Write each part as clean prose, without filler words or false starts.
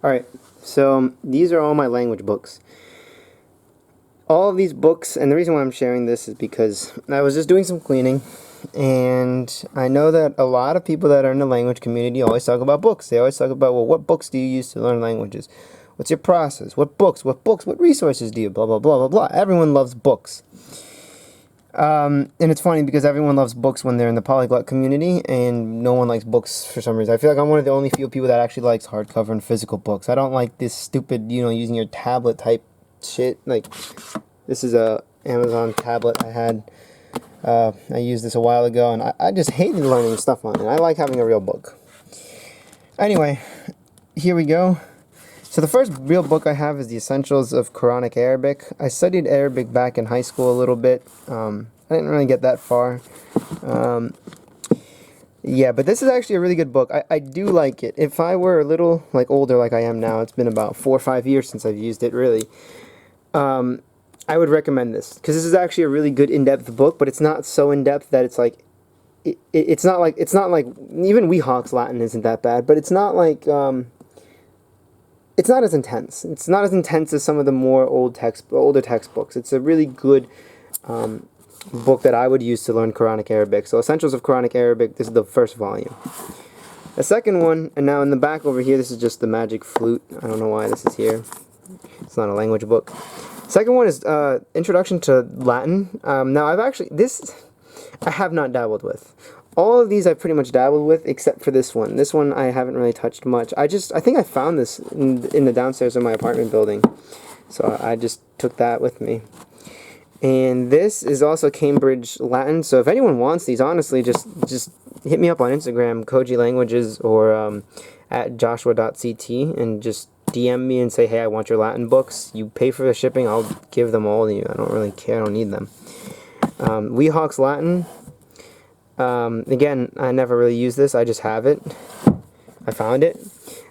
Alright, so these are all my language books. All of these books, and the reason why I'm sharing this is because I was just doing some cleaning, and I know that a lot of people that are in the language community always talk about books. They always talk about, well, what books do you use to learn languages? What's your process? What books? What resources do you? Blah, blah, blah, blah, blah. Everyone loves books. And it's funny because everyone loves books when they're in the polyglot community, and no one likes books for some reason. I feel like I'm one of the only few people that actually likes hardcover and physical books. I don't like this stupid, using your tablet type shit. Like, this is a Amazon tablet I had. I used this a while ago, and I just hated learning stuff on it. I like having a real book. Anyway, here we go. So the first real book I have is The Essentials of Quranic Arabic. I studied Arabic back in high school a little bit. I didn't really get that far. Yeah, but this is actually a really good book. I do like it. If I were a little older like I am now, it's been about 4 or 5 years since I've used it really. I would recommend this because this is actually a really good in-depth book, but it's not so in-depth that it's like it's not like even Weehawks Latin isn't that bad, but it's not like it's not as intense. It's not as intense as some of the more older textbooks. It's a really good book that I would use to learn Quranic Arabic. So Essentials of Quranic Arabic, this is the first volume. The second one, and now in the back over here, this is just the Magic Flute. I don't know why this is here. It's not a language book. Second one is Introduction to Latin. Now I have not dabbled with. All of these I've pretty much dabbled with, except for this one. This one I haven't really touched much. I think I found this in the downstairs of my apartment building. So I just took that with me. And this is also Cambridge Latin. So if anyone wants these, honestly, just hit me up on Instagram, Koji Languages, or at joshua.ct, and just DM me and say, hey, I want your Latin books. You pay for the shipping, I'll give them all to you. I don't really care, I don't need them. Weehawks Latin. Again, I never really use this, I just have it. I found it.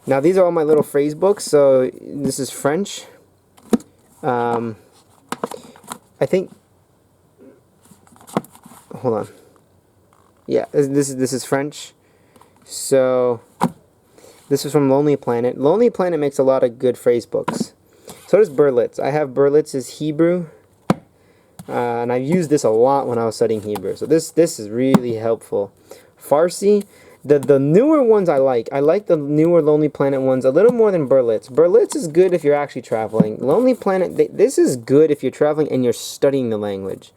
Now these are all my little phrase books, so this is French. I think, hold on. Yeah, this is French. So, this is from Lonely Planet. Lonely Planet makes a lot of good phrase books. So does Berlitz. I have Berlitz's Hebrew. And I've used this a lot when I was studying Hebrew. So this is really helpful. Farsi, the newer ones I like. I like the newer Lonely Planet ones a little more than Berlitz. Berlitz is good if you're actually traveling. Lonely Planet, this is good if you're traveling and you're studying the language.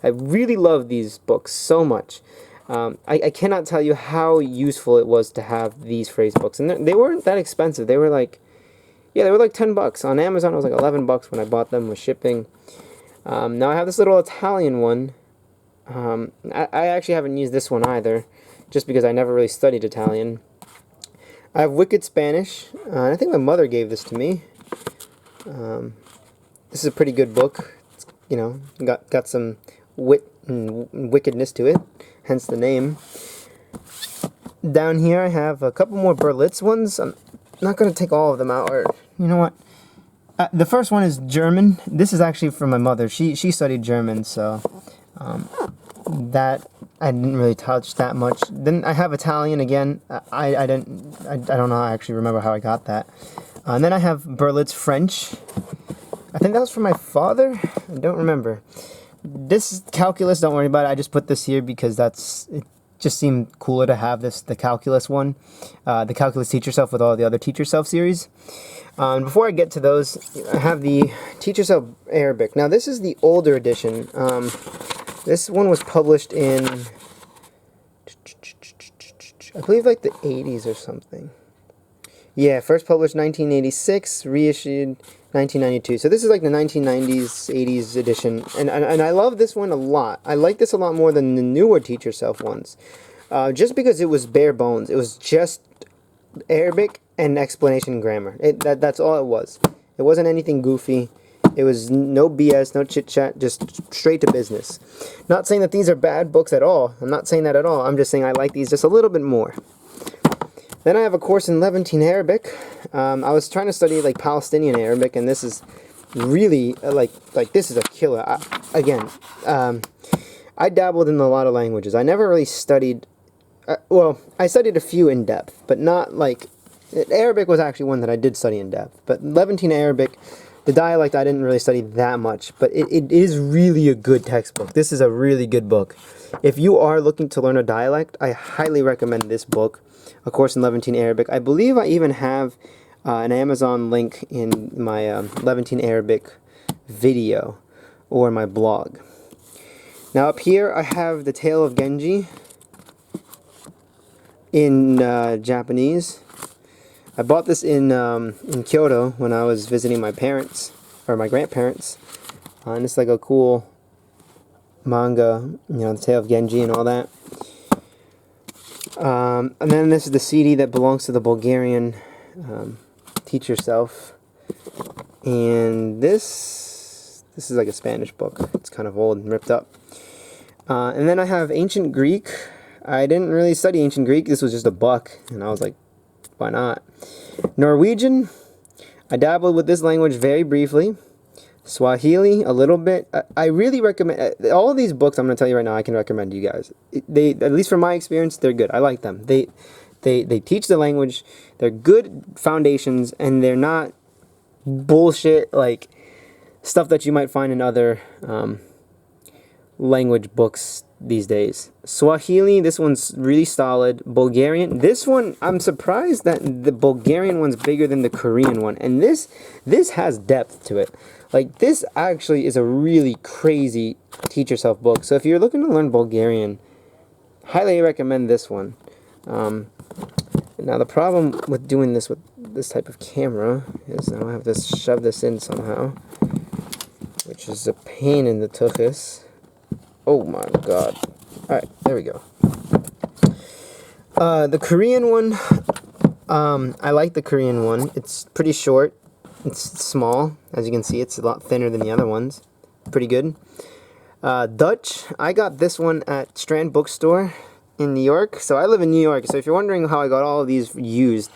I really love these books so much. I cannot tell you how useful it was to have these phrase books. And they weren't that expensive. They were like, yeah, they were like $10. On Amazon it was like $11 when I bought them with shipping. Now I have this little Italian one. I actually haven't used this one either, just because I never really studied Italian. I have Wicked Spanish. I think my mother gave this to me. This is a pretty good book. It's, got some wit and wickedness to it, hence the name. Down here I have a couple more Berlitz ones. I'm not going to take all of them out, or you know what? The first one is German. This is actually from my mother. She studied German, so that I didn't really touch that much. Then I have Italian again. I don't know. I actually remember how I got that. And then I have Berlitz French. I think that was from my father. I don't remember. This is calculus. Don't worry about it. I just put this here because it just seemed cooler to have the calculus one. The calculus Teach Yourself with all the other Teach Yourself series. Before I get to those, I have the Teach Yourself Arabic. Now this is the older edition. This one was published in, I believe, like the 80s or something. Yeah, first published 1986, reissued 1992. So this is like the 1990s, 80s edition. And I love this one a lot. I like this a lot more than the newer Teach Yourself ones. Just because it was bare bones. It was just Arabic and explanation grammar. That's all it was. It wasn't anything goofy. It was no BS, no chit-chat, just straight to business. Not saying that these are bad books at all. I'm not saying that at all. I'm just saying I like these just a little bit more. Then I have a course in Levantine Arabic. I was trying to study like Palestinian Arabic, and this is really this is a killer. I dabbled in a lot of languages. I never really studied. Well, I studied a few in depth, but not like Arabic was actually one that I did study in depth, but Levantine Arabic, the dialect I didn't really study that much, but it is really a good textbook. This is a really good book. If you are looking to learn a dialect, I highly recommend this book, A Course in Levantine Arabic. I believe I even have an Amazon link in my Levantine Arabic video or my blog. Now up here I have The Tale of Genji in Japanese. I bought this in Kyoto when I was visiting my parents, or my grandparents, and it's like a cool manga, you know, The Tale of Genji and all that. And then this is the CD that belongs to the Bulgarian Teach Yourself, and this is like a Spanish book. It's kind of old and ripped up. And then I have Ancient Greek. I didn't really study Ancient Greek. This was just a book, and I was like, why not? Norwegian, I dabbled with this language very briefly. Swahili, a little bit. I really recommend all of these books. I'm going to tell you right now, I can recommend to you guys. They, at least from my experience, they're good. I like them. They teach the language. They're good foundations, and they're not bullshit like stuff that you might find in other language books these days. Swahili, this one's really solid. Bulgarian, this one, I'm surprised that the Bulgarian one's bigger than the Korean one, and this has depth to it. Like, this actually is a really crazy teach yourself book. So if you're looking to learn Bulgarian, highly recommend this one. Now the problem with doing this with this type of camera is now I have to shove this in somehow, which is a pain in the tuchus. Oh my god. Alright, there we go. The Korean one, I like the Korean one. It's pretty short. It's small. As you can see, it's a lot thinner than the other ones. Pretty good. Dutch, I got this one at Strand Bookstore in New York. So I live in New York. So if you're wondering how I got all of these used,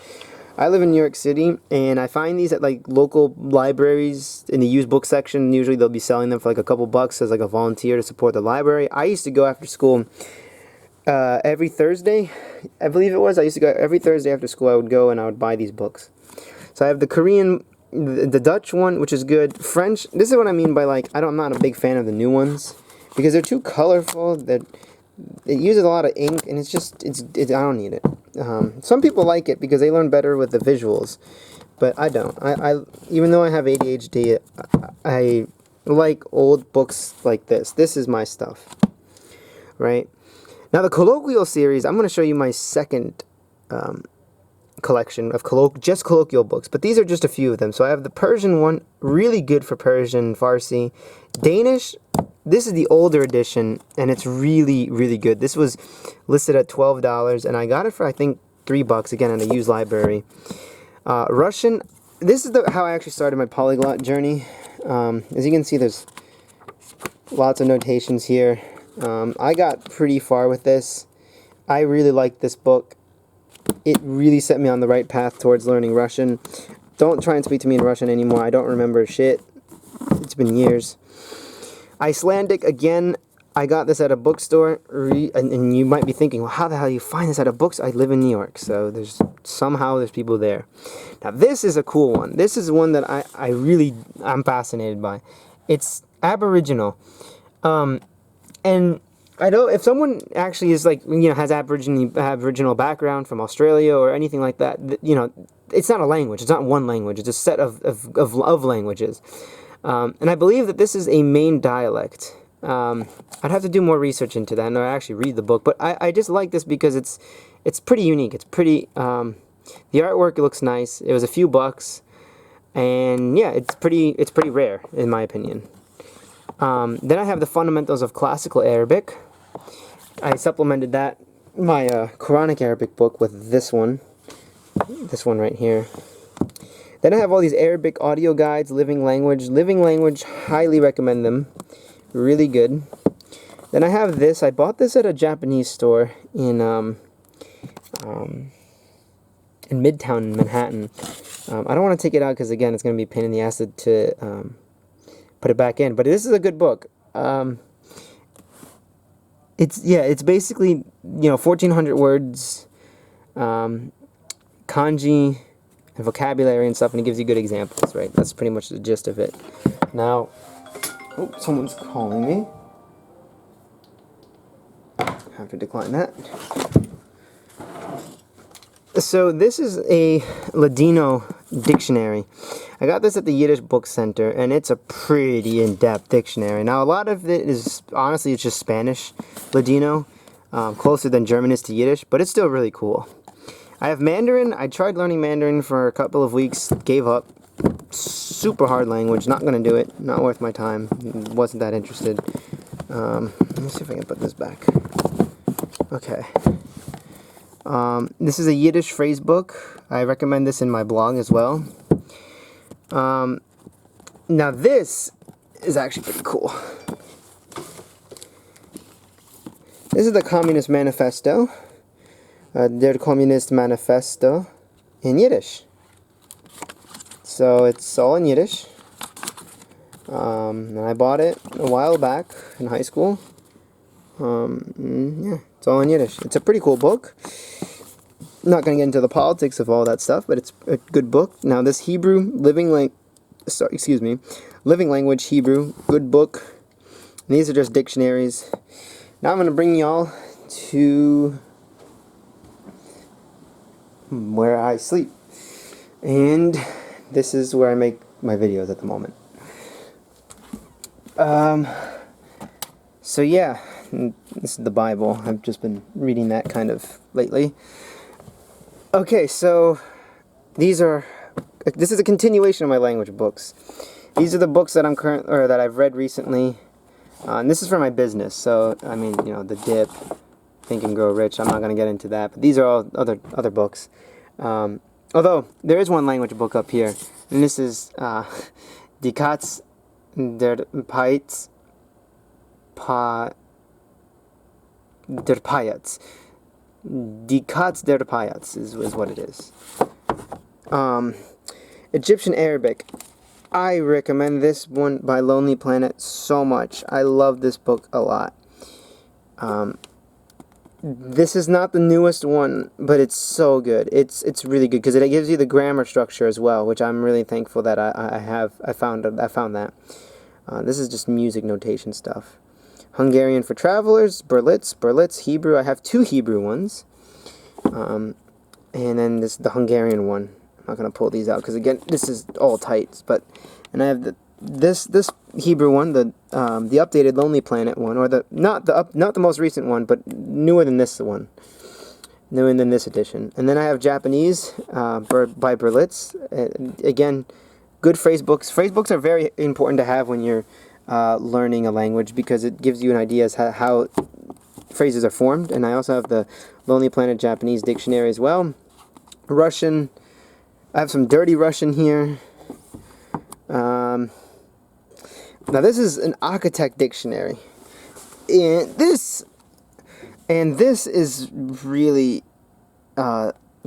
I live in New York City, and I find these at like local libraries in the used book section. Usually they'll be selling them for like a couple bucks as like a volunteer to support the library. I used to go after school every Thursday, I believe it was. I used to go every Thursday after school. I would go and I would buy these books. So I have the Korean, the Dutch one, which is good. French, this is what I mean by like, I'm not a big fan of the new ones because they're too colorful. That it uses a lot of ink, and it's just, I don't need it. Some people like it because they learn better with the visuals, but I don't. I even though I have ADHD, I like old books like this. This is my stuff, right? Now the Colloquial series, I'm going to show you my second collection of just colloquial books, but these are just a few of them. So I have the Persian one, really good for Persian, Farsi. Danish, this is the older edition, and it's really, really good. This was listed at $12, and I got it for, I think, $3, again, at a used library. Russian, this is how I actually started my polyglot journey. As you can see, there's lots of notations here. I got pretty far with this. I really liked this book. It really set me on the right path towards learning Russian. Don't try and speak to me in Russian anymore. I don't remember shit. It's been years. Icelandic, again, I got this at a bookstore, and you might be thinking, well, how the hell do you find this at a bookstore? I live in New York, so somehow there's people there. Now, this is a cool one. This is one that I'm fascinated by. It's Aboriginal. And I know if someone actually is like, you know, has Aboriginal background from Australia or anything like that, you know, it's not a language. It's not one language. It's a set of languages. And I believe that this is a main dialect. I'd have to do more research into that, and I actually read the book. But I just like this because it's pretty unique. It's pretty. The artwork looks nice. It was a few bucks, and yeah, it's pretty rare in my opinion. Then I have the Fundamentals of Classical Arabic. I supplemented my Quranic Arabic book with this one right here. Then I have all these Arabic audio guides, Living Language, highly recommend them. Really good. Then I have this. I bought this at a Japanese store in Midtown in Manhattan. I don't want to take it out because, again, it's going to be a pain in the ass to put it back in. But this is a good book. It's basically, 1,400 words, kanji, and vocabulary and stuff, and it gives you good examples, right? That's pretty much the gist of it. Now, oh, someone's calling me. I have to decline that. So this is a Ladino dictionary. I got this at the Yiddish Book Center, and it's a pretty in-depth dictionary. Now, a lot of it is, honestly, it's just Spanish Ladino, closer than German is to Yiddish, but it's still really cool. I have Mandarin. I tried learning Mandarin for a couple of weeks, gave up. Super hard language, not going to do it, not worth my time, wasn't that interested. Let me see if I can put this back. Okay. This is a Yiddish phrase book. I recommend this in my blog as well. Now this is actually pretty cool. This is the Communist Manifesto. Der Kommunist Manifesto in Yiddish. So it's all in Yiddish. And I bought it a while back in high school. Yeah, it's all in Yiddish. It's a pretty cool book. Not going to get into the politics of all that stuff, but it's a good book. Now this Hebrew, living language Hebrew, good book. And these are just dictionaries. Now I'm going to bring y'all to where I sleep. And this is where I make my videos at the moment. So yeah, this is the Bible. I've just been reading that kind of lately. Okay, so this is a continuation of my language books. These are the books that that I've read recently. And this is for my business. So I mean, you know, The Dip, Think and Grow Rich. I'm not going to get into that, but these are all other books. Although there is one language book up here, and this is Die Katz der Payatz Die Katz der Payatz is what it is. Egyptian Arabic. I recommend this one by Lonely Planet so much. I love this book a lot. This is not the newest one, but it's so good. It's really good because it gives you the grammar structure as well, which I'm really thankful that I found that. This is just music notation stuff. Hungarian for Travelers, Berlitz, Hebrew. I have 2 Hebrew ones. And then the Hungarian one. I'm not going to pull these out because, again, this is all tight. And I have this Hebrew one, the updated Lonely Planet one, or not the most recent one, but newer than this one. Newer than this edition. And then I have Japanese by Berlitz. Again, good phrase books. Phrase books are very important to have when you're learning a language because it gives you an idea as how phrases are formed. And I also have the Lonely Planet Japanese dictionary as well. Russian. I have some dirty Russian here. Now this is an architect dictionary. And this is really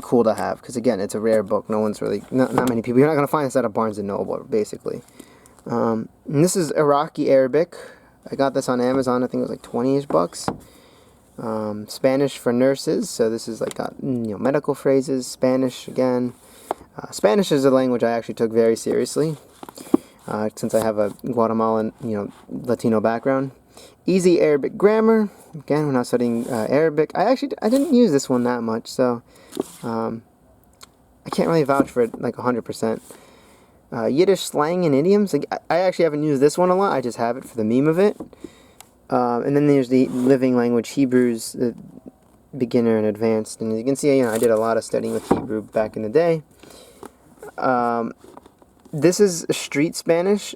cool to have because, again, it's a rare book. Not many people. You're not going to find this at a Barnes & Noble, basically. And this is Iraqi Arabic. I got this on Amazon. I think it was like 20-ish bucks. Spanish for nurses. So this is like medical phrases. Spanish again. Spanish is a language I actually took very seriously since I have a Guatemalan, Latino background. Easy Arabic grammar. Again, when I was studying Arabic, I didn't use this one that much, so I can't really vouch for it like 100%. Yiddish slang and idioms. Like, I actually haven't used this one a lot. I just have it for the meme of it. And then there's the living language Hebrews, beginner and advanced. And as you can see, I did a lot of studying with Hebrew back in the day. This is street Spanish.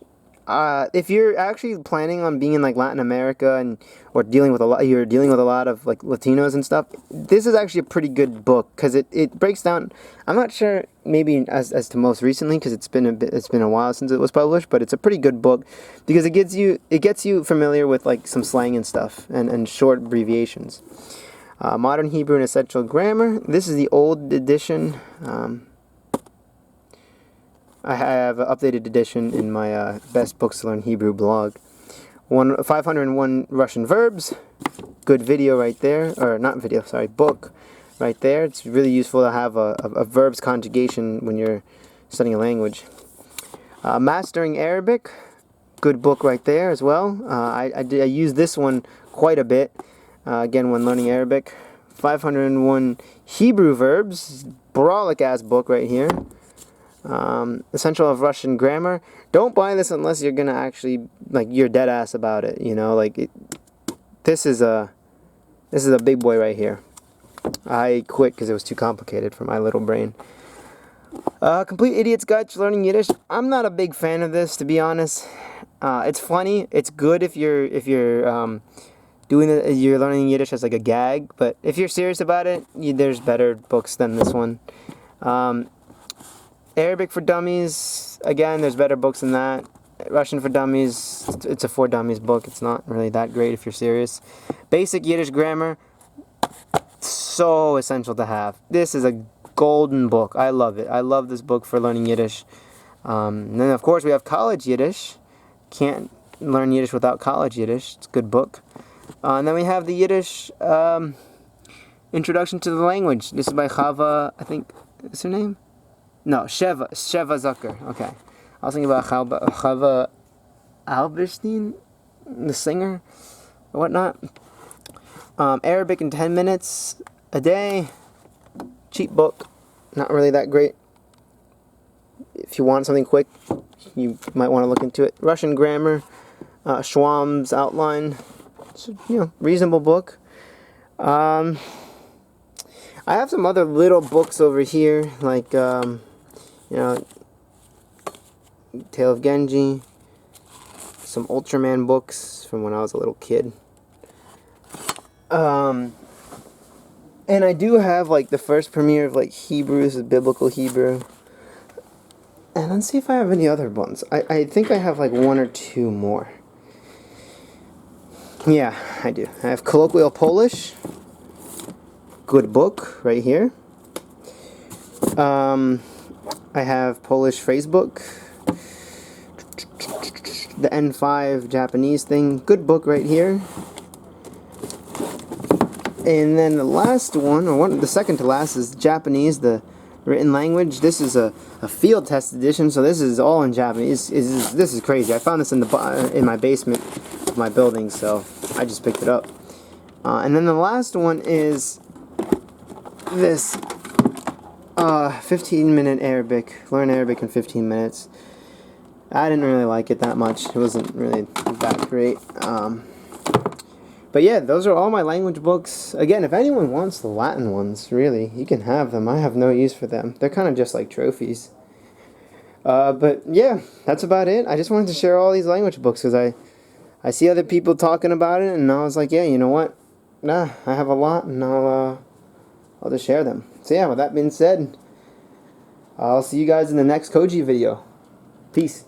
If you're actually planning on being in like Latin America or dealing with a lot of like Latinos and stuff, this is actually a pretty good book because it breaks down. I'm not sure maybe as to most recently because it's been a while since it was published, but it's a pretty good book because it gets you familiar with like some slang and stuff and short abbreviations. Modern Hebrew and Essential Grammar. This is the old edition. I have an updated edition in my Best Books to Learn Hebrew blog. 501 Russian verbs. Good video right there. Or not video, sorry, book. right there. It's really useful to have a verb's conjugation when you're studying a language. Mastering Arabic, good book right there as well. I use this one quite a bit, again, when learning Arabic. 501 Hebrew Verbs, brawlic ass book right here. Essential of Russian Grammar. Don't buy this unless you're gonna actually, like, you're dead ass about it, you know, like, this is a big boy right here. I quit because it was too complicated for my little brain. Complete Idiot's Guide to Learning Yiddish. I'm not a big fan of this, to be honest. It's funny. It's good if you're you're learning Yiddish as like a gag. But if you're serious about it, there's better books than this one. Arabic for Dummies. Again, there's better books than that. Russian for Dummies. It's a for Dummies book. It's not really that great if you're serious. Basic Yiddish Grammar. So essential to have. This is a golden book. I love it. I love this book for learning Yiddish. And then, of course, we have College Yiddish. Can't learn Yiddish without College Yiddish. It's a good book. And then we have the Yiddish Introduction to the Language. This is by Chava, I think, is her name? No, Sheva Zucker. Okay. I was thinking about Chava Alberstein, the singer, or whatnot. Arabic in 10 minutes a day. Cheap book. Not really that great. If you want something quick, you might want to look into it. Russian Grammar. Schwam's Outline. It's a, reasonable book. I have some other little books over here, like, Tale of Genji. Some Ultraman books from when I was a little kid. And I do have, like, the first premiere of, like, Hebrew. This is Biblical Hebrew. And let's see if I have any other ones. I think I have, like, one or two more. Yeah, I do. I have Colloquial Polish. Good book, right here. I have Polish phrase book. The N5 Japanese thing. Good book right here. And then the last one, the second to last, is Japanese, the written language. This is a field test edition, so this is all in Japanese. This is crazy. I found this in my basement of my building, so I just picked it up. And then the last one is this 15-minute Arabic. Learn Arabic in 15 minutes. I didn't really like it that much. It wasn't really that great. But yeah, those are all my language books. Again, if anyone wants the Latin ones, really, you can have them. I have no use for them. They're kind of just like trophies. But yeah, that's about it. I just wanted to share all these language books because I see other people talking about it, and I was like, yeah, you know what? Nah, I have a lot, and I'll just share them. So yeah, with that being said, I'll see you guys in the next Koji video. Peace.